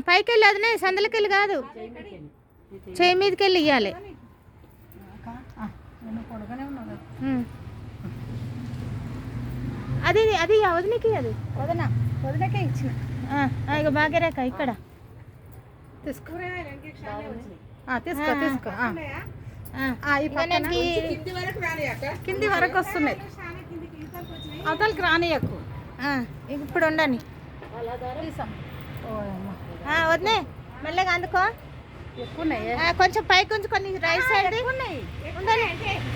పైకి వెళ్ళి అదినే సందులకి వెళ్ళి కాదు, చేయి మీదకి వెళ్ళి ఇవ్వాలి. అది అది వదినకి అది వదినకే ఇచ్చిన. ఇక భాగ్యరేఖ ఇక్కడ తీసుకో తీసుకో తీసుకో. కింది వరకు వస్తున్నాయి, అవతలకి రానియకు. ఇప్పుడు ఉండని వదినే మెల్లగా అందుకో. కొంచెం పైకి కొంచెం కొన్ని రైట్ సైడ్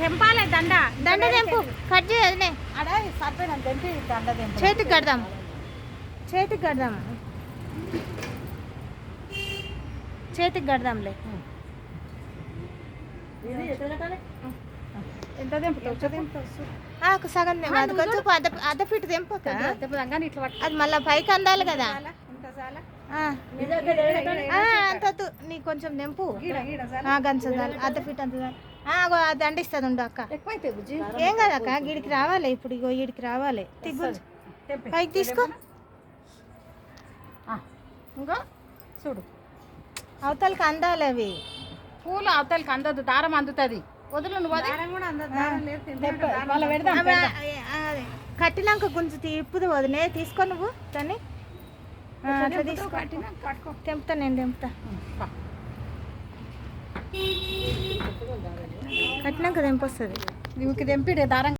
తెంపాలి దండ. దండ తెంపు, కట్ చేయదునే. అడా సరిపోయిన తెంపి దండ తెంపు. చేతికి కడదాం, చేతికి కడదాం, చేతికి కడదాంలే. ఎంత తెంపుతావు? సగం అది కొంచెం అర్ధ ఫీట్ తెంపక, ఇట్లా అది మళ్ళీ పైకి అందాలి కదా. అంత నీకు కొంచెం తెంపు, గంచాలి అర్ధ ఫీట్ అంత అది అండిస్తుంది ఉండు అక్క. ఎక్కువైతే బుజ్జి ఏం కదా అక్క, గీడికి రావాలి. ఇప్పుడు ఇగో ఈడికి రావాలి. పైకి తీసుకో. ఇంకా చూడు, అవతలకి అందాలి అవి పూలు. అవతలకి అందదు, దారం అందుతుంది. వదులు నువ్వు. కట్టినాక గుంజు తిప్పుదు వదినే. తీసుకో నువ్వు దాన్ని. తెంపుతా, నేను తెంపుతా. కట్టినాక తెంపొస్తుంది. నువ్వు తెంపిడే దారం.